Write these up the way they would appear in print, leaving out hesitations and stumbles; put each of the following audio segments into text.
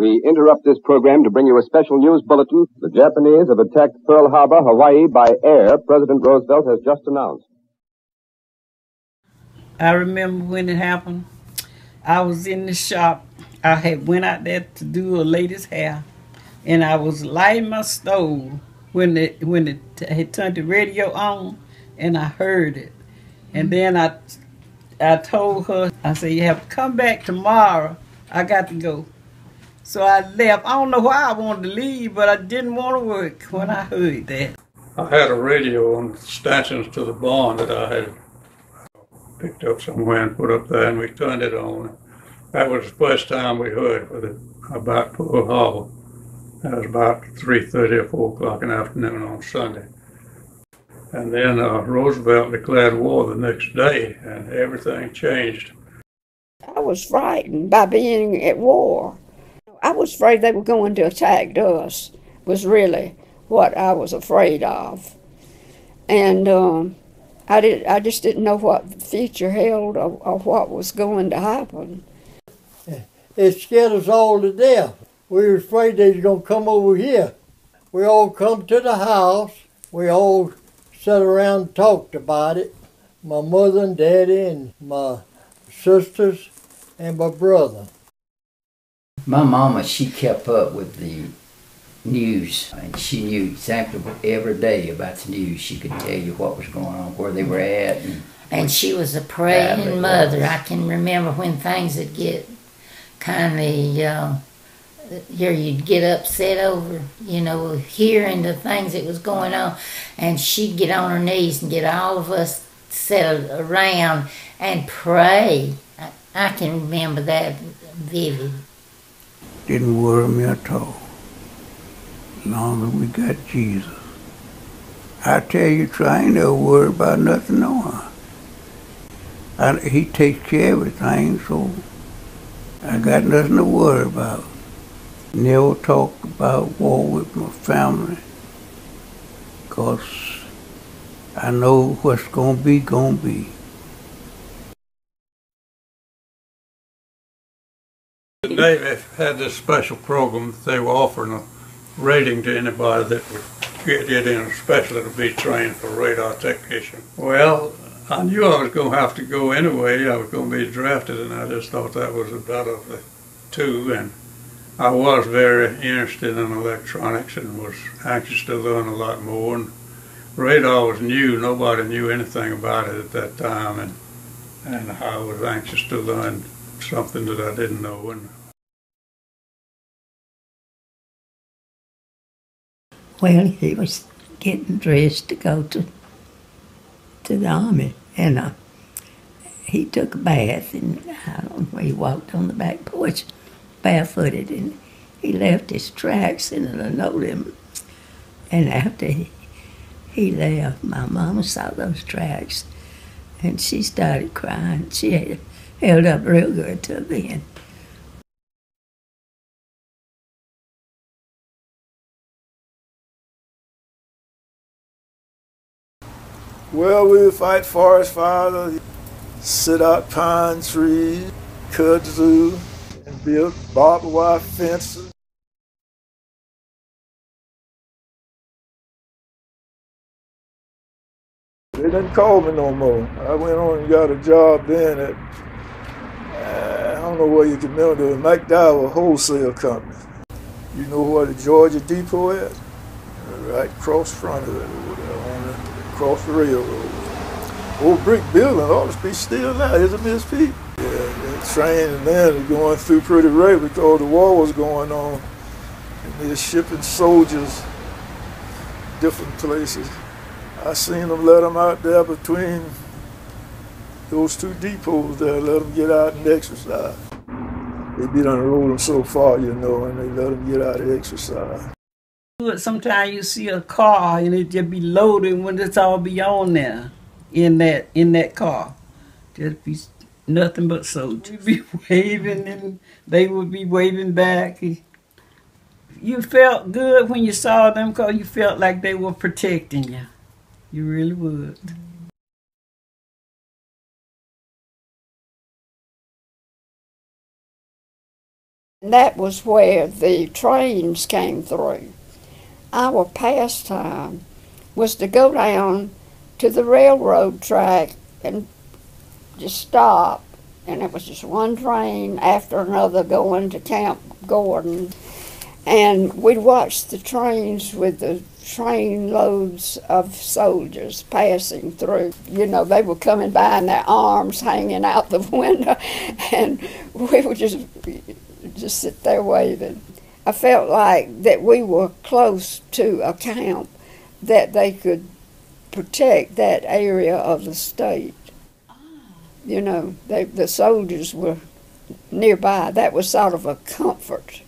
We interrupt this program to bring you a special news bulletin. The Japanese have attacked Pearl Harbor, Hawaii by air, President Roosevelt has just announced. I remember when it happened. I was in the shop. I had went out there to do a lady's hair, and I was lighting my stove when it had turned the radio on, and I heard it. And then I told her, I said, you have to come back tomorrow. I got to go. So I left. I don't know why I wanted to leave, but I didn't want to work when I heard that. I had a radio on stanchions to the barn that I had picked up somewhere and put up there, and we turned it on. That was the first time we heard about Pearl Harbor. That was about 3:30 or 4 o'clock in the afternoon on Sunday. And then Roosevelt declared war the next day, and everything changed. I was frightened by being at war. I was afraid they were going to attack us, was really what I was afraid of. And I just didn't know what the future held or what was going to happen. It scared us all to death. We were afraid they was going to come over here. We all come to the house. We all sat around and talked about it. My mother and daddy and my sisters and my brother. My mama, she kept up with the news, and she knew exactly every day about the news. She could tell you what was going on, where they were at. And she was a praying mother. I can remember when things would get kind of, you'd get upset over, hearing the things that was going on. And she'd get on her knees and get all of us set around and pray. I can remember that vivid. Didn't worry me at all, as long as we got Jesus. I tell you, I ain't never worried about nothing, no. He takes care of everything, so I got nothing to worry about. Never talked about war with my family, 'cause I know what's gonna be, gonna be. The Navy had this special program that they were offering a rating to anybody that would get in, especially to be trained for radar technician. Well, I knew I was going to have to go anyway. I was going to be drafted, and I just thought that was the better of the two. And I was very interested in electronics and was anxious to learn a lot more. And radar was new. Nobody knew anything about it at that time, and I was anxious to learn something that I didn't know. Well, he was getting dressed to go to the army, and he took a bath, and I don't know where he walked on the back porch barefooted, and he left his tracks in a linoleum. And after he left, my mama saw those tracks, and she started crying. She held up real good till the end. Well, we would fight forest fires, sit out pine trees, kudzu, and build barbed wire fences. They didn't call me no more. I went on and got a job then at, I don't know where you can remember, the McDowell Wholesale Company. You know where the Georgia Depot is? Right across front of it, across the railroad. Old brick building ought to be still there, isn't Miss Pete? Yeah, the train then going through pretty regularly because the war was going on. And they're shipping soldiers different places. I seen them let them out there between those two depots there, let them get out and exercise. They be done rolled them so far, and they let them get out and exercise. Sometimes you see a car and it just be loaded when it's all be on there in that car. Just be nothing but soldiers. We'd be waving and they would be waving back. You felt good when you saw them because you felt like they were protecting you. You really would. That was where the trains came through. Our pastime was to go down to the railroad track and just stop, and it was just one train after another going to Camp Gordon. And we'd watch the trains with the train loads of soldiers passing through. You know, they were coming by and their arms hanging out the window, and we would just sit there waving. I felt like that we were close to a camp that they could protect that area of the state. You know, the soldiers were nearby. That was sort of a comfort.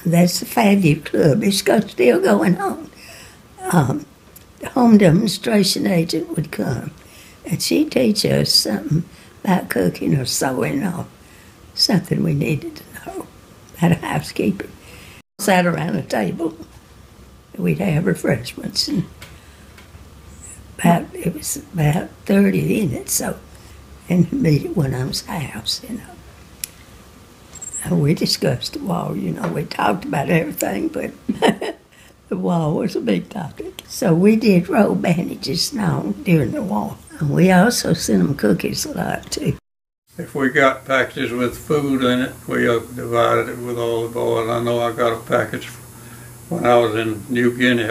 That's the Fairview Club. It's still going on. The home demonstration agent would come, and she'd teach us something about cooking or sewing or something we needed to know about housekeeping. Sat around a table. We'd have refreshments, and it was about 30 in it, so and meet at one of them's house, you know. And we discussed the war, you know. We talked about everything, but the war was a big topic. So we did roll bandages now during the war. And we also sent them cookies a lot, too. If we got packages with food in it, we divided it with all the boys. I know I got a package when I was in New Guinea.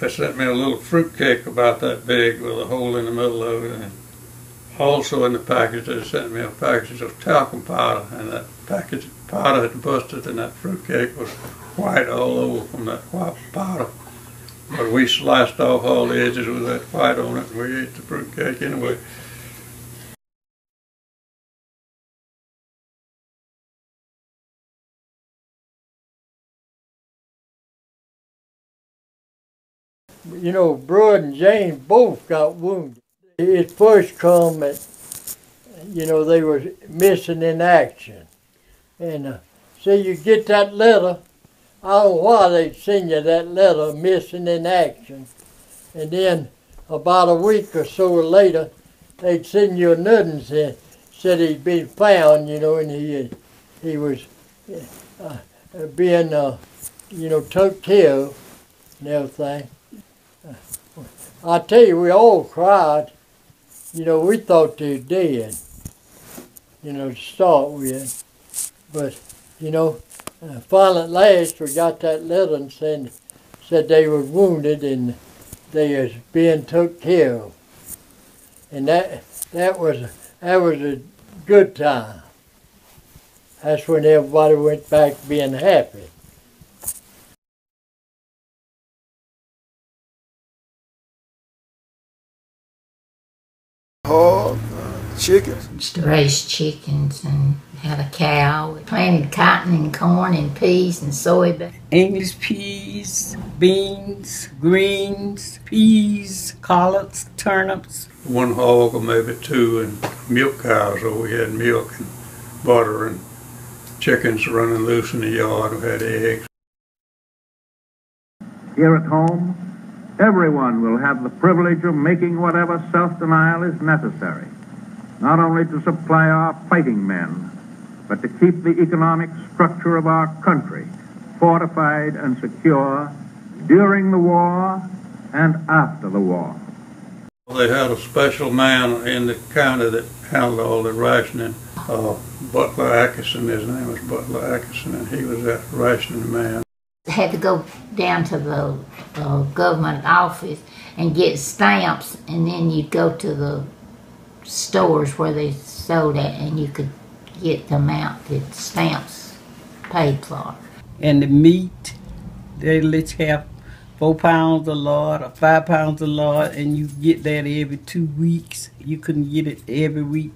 They sent me a little fruit cake about that big with a hole in the middle of it. And also in the package, they sent me a package of talcum powder, and that package of powder had busted, and that fruit cake was white all over from that white powder. But we sliced off all the edges with that white on it, and we ate the fruit cake anyway. You know, Bud and James both got wounded. It first come at, you know, they were missing in action. And so you get that letter, I don't know why they'd send you that letter, missing in action. And then about a week or so later, they'd send you another and said he'd been found, you know, and he was being, you know, took care of and everything. I tell you, we all cried. You know, we thought they were dead, you know, to start with. But, you know, finally at last we got that letter and said they were wounded and they was being took care of. And that was a good time. That's when everybody went back being happy. Hog, chickens. Raised chickens and had a cow. We planted cotton and corn and peas and soybeans. English peas, beans, greens, peas, collards, turnips. One hog or maybe two, and milk cows, so we had milk and butter, and chickens running loose in the yard. We had eggs. Here at home, everyone will have the privilege of making whatever self-denial is necessary, not only to supply our fighting men, but to keep the economic structure of our country fortified and secure during the war and after the war. They had a special man in the county that handled all the rationing. Butler Atkinson, his name was Butler Atkinson, and he was that rationing man. Had to go down to the government office and get stamps, and then you'd go to the stores where they sold it, and you could get the amount that stamps paid for. And the meat, they let you have 4 pounds a lot or 5 pounds a lot, and you get that every 2 weeks. You couldn't get it every week.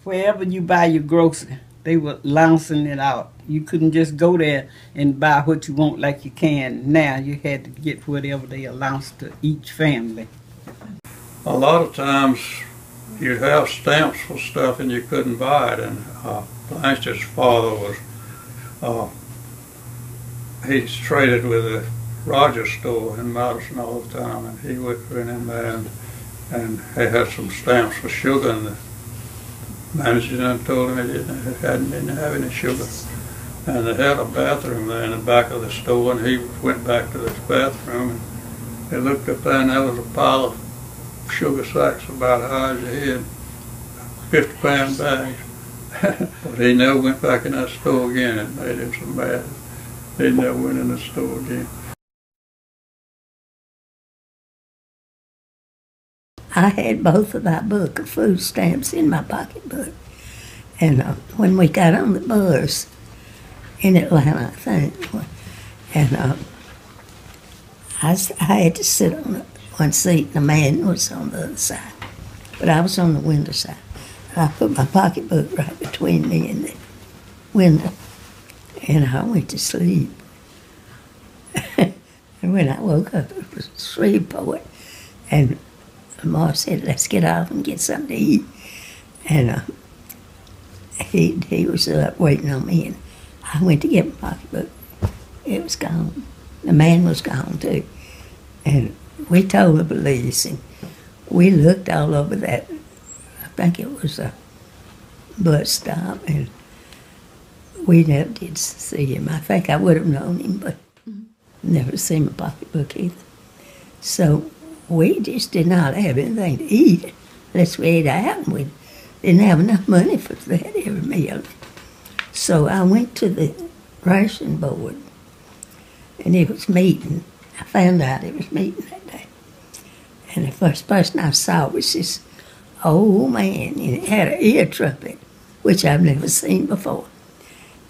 Wherever you buy your grocery, they were lancing it out. You couldn't just go there and buy what you want like you can now. You had to get whatever they announced to each family. A lot of times you'd have stamps for stuff and you couldn't buy it. And Blanche's father was, he's traded with the Rogers store in Madison all the time, and he went in there, and he had some stamps for sugar, and the manager done told him he didn't have any sugar. And they had a bathroom there in the back of the store, and he went back to this bathroom, and he looked up there, and there was a pile of sugar sacks about high as your head, 50-pound bags. But he never went back in that store again. It made him so mad. He never went in the store again. I had both of our book of food stamps in my pocketbook. And when we got on the bus in Atlanta, I think, and I had to sit on one seat, and the man was on the other side. But I was on the window side. I put my pocketbook right between me and the window, and I went to sleep. And when I woke up, it was Shreveport, and Ma said, "Let's get off and get something to eat." And he was up waiting on me, and I went to get my pocketbook. It was gone. The man was gone too. And we told the police, and we looked all over that. I think it was a bus stop, and we never did see him. I think I would have known him, but never seen my pocketbook either. So we just did not have anything to eat unless we ate out, and we didn't have enough money for that every meal. So I went to the ration board, and it was meeting. I found out it was meeting that day. And the first person I saw was this old man, and he had an ear trumpet, which I've never seen before.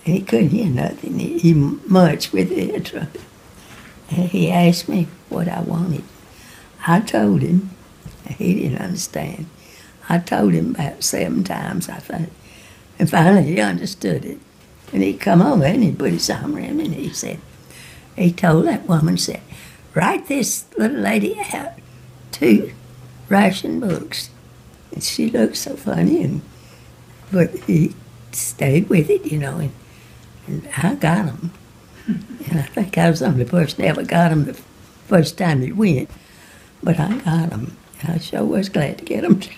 And he couldn't hear nothing, he much with the ear trumpet. And he asked me what I wanted. I told him, and he didn't understand. I told him about 7 times, I think. And finally he understood it. And he come over and he put his arm around me, and he said, he told that woman, said, "Write this little lady out 2 ration books." And she looked so funny, but he stayed with it, you know, and I got them. And I think I was the only person that ever got them the first time he went. But I got them, and I sure was glad to get them too.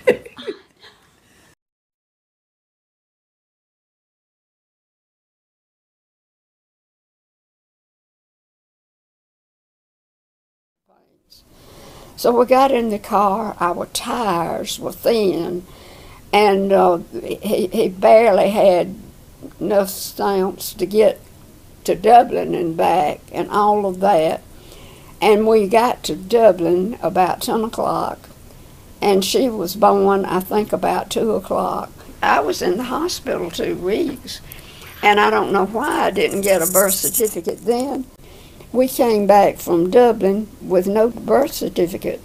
So we got in the car, our tires were thin, and he barely had enough stamps to get to Dublin and back and all of that. And we got to Dublin about 10 o'clock, and she was born, I think, about 2 o'clock. I was in the hospital 2 weeks, and I don't know why I didn't get a birth certificate then. We came back from Dublin with no birth certificate.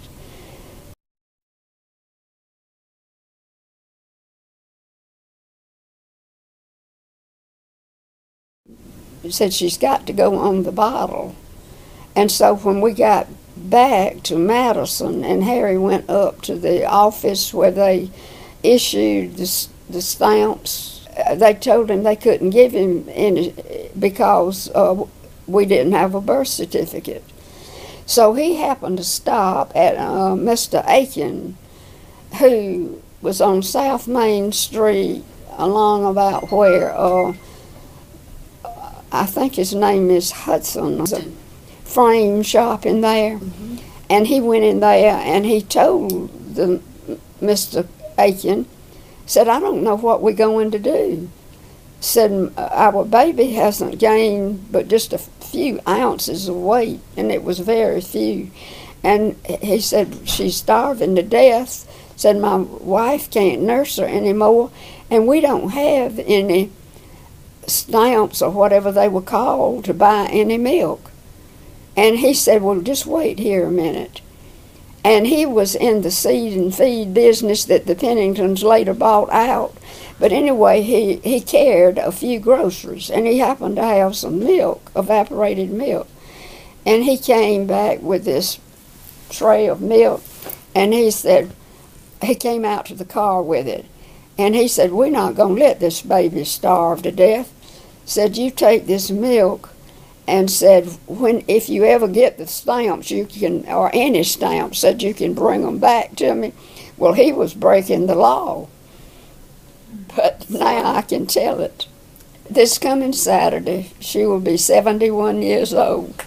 It said she's got to go on the bottle. And so when we got back to Madison, and Harry went up to the office where they issued the stamps, they told him they couldn't give him any because we didn't have a birth certificate. So he happened to stop at Mr. Aiken, who was on South Main Street, along about where, I think his name is Hudson. There's a frame shop in there. Mm-hmm. And he went in there and he told Mr. Aiken, said, "I don't know what we're going to do." Said, "Our baby hasn't gained but just a few ounces of weight," and it was very few. And he said, "She's starving to death." Said, "My wife can't nurse her anymore, and we don't have any stamps or whatever they were called to buy any milk." And he said, "Well, just wait here a minute." And he was in the seed and feed business that the Penningtons later bought out. But anyway, he carried a few groceries, and he happened to have some milk, evaporated milk. And he came back with this tray of milk, and he said, he came out to the car with it. And he said, "We're not going to let this baby starve to death." Said, "You take this milk and said, if you ever get the stamps, you can, or any stamps, said you can bring them back to me. Well, he was breaking the law. But now I can tell it. This coming Saturday, she will be 71 years old.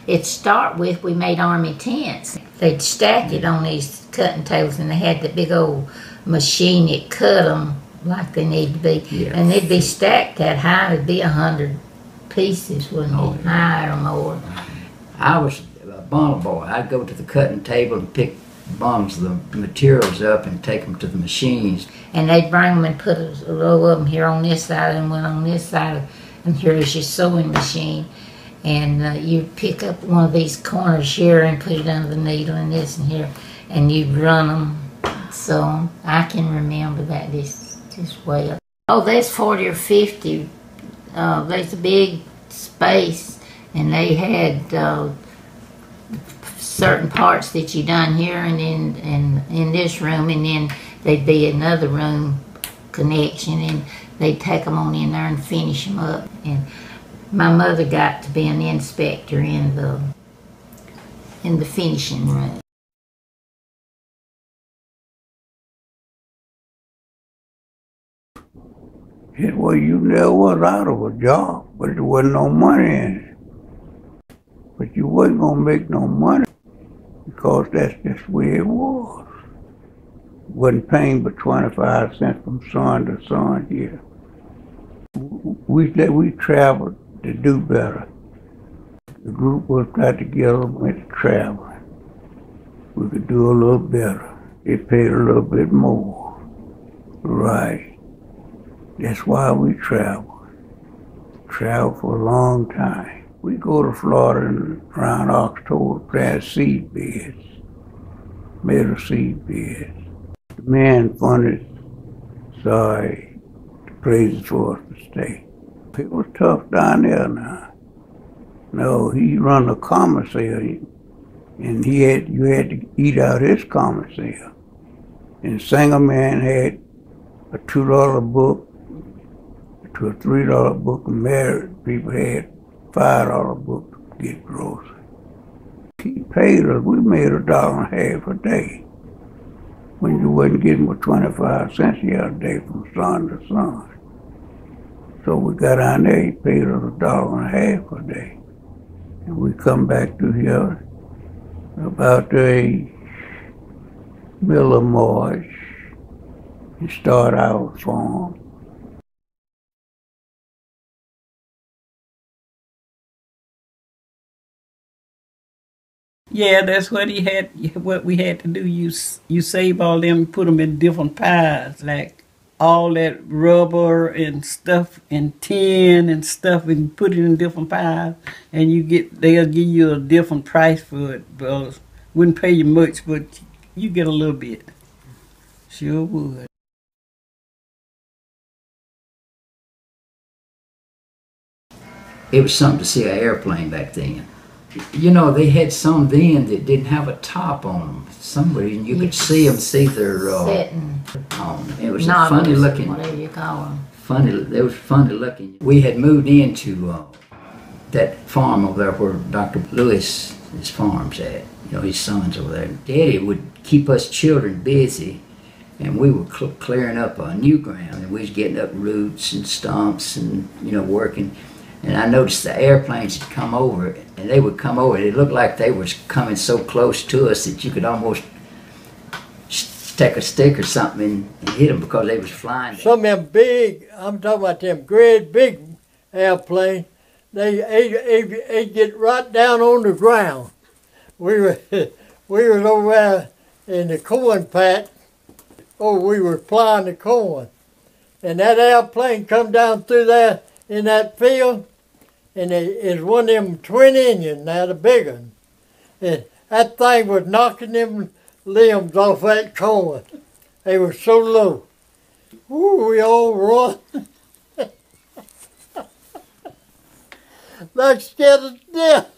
It start with, we made army tents. They'd stack it on these cutting tables, and they had the big old machine that cut them like they need to be. Yeah. And they'd be stacked that high. It'd be 100 pieces, wouldn't it? Higher or more. I was a bundle boy. I'd go to the cutting table and pick bundles of the materials up and take them to the machines. And they'd bring them and put a row of them here on this side and one on this side. And here's your sewing machine. And you pick up one of these corners here and put it under the needle and this and here, and you'd run them. So I can remember that this well. Oh, there's 40 or 50. There's a big space, and they had certain parts that you done here and in this room, and then there'd be another room connection, and they'd take them on in there and finish them up. And my mother got to be an inspector in the finishing room. It was you never was out of a job, but there wasn't no money in it. But you wasn't gonna make no money because that's just the way it was. Wasn't paying but 25 cents from sun to sun here. We traveled to do better. The group was got together and went to traveling. We could do a little better. They paid a little bit more. Right. That's why we traveled. Traveled for a long time. We go to Florida and around October, plant seed beds, made a seed beds. The man funded, sorry, the praises for us to stay. It was tough down there now. No, he run a commissary, and you had to eat out his commissary. And Sangerman had a $2 book to a $3 book, and married people had $5 book to get groceries. He paid us, we made $1.50 a day. When you wasn't getting but 25 cents a day from sun to sun. So we got on there, he paid us $1.50 a day. And we come back to here about the middle of March and start our farm. Yeah, that's what he had. What we had to do. You save all them, put them in different piles, like all that rubber and stuff and tin and stuff, and put it in different piles, and they'll give you a different price for it. But wouldn't pay you much, but you get a little bit. Sure would. It was something to see an airplane back then. You know, they had some then that didn't have a top on them. Some reason you could see their sitting on them. It was a funny looking. Whatever you call them. Funny. It was funny looking. We had moved into that farm over there where Dr. Lewis, his farm's at. You know, his son's over there. Daddy would keep us children busy, and we were clearing up new ground, and we was getting up roots and stumps and working. And I noticed the airplanes had come over, and they would come over. It looked like they were coming so close to us that you could almost take a stick or something and hit them because they was flying. Some of them big, I'm talking about them great big airplanes, they get right down on the ground. We was over there in the corn patch. Oh, we were plowing the corn. And that airplane come down through there in that field. And it's one of them twin engines now, the big one. And that thing was knocking them limbs off that corn. They were so low. Ooh, we all run. Like scared to death.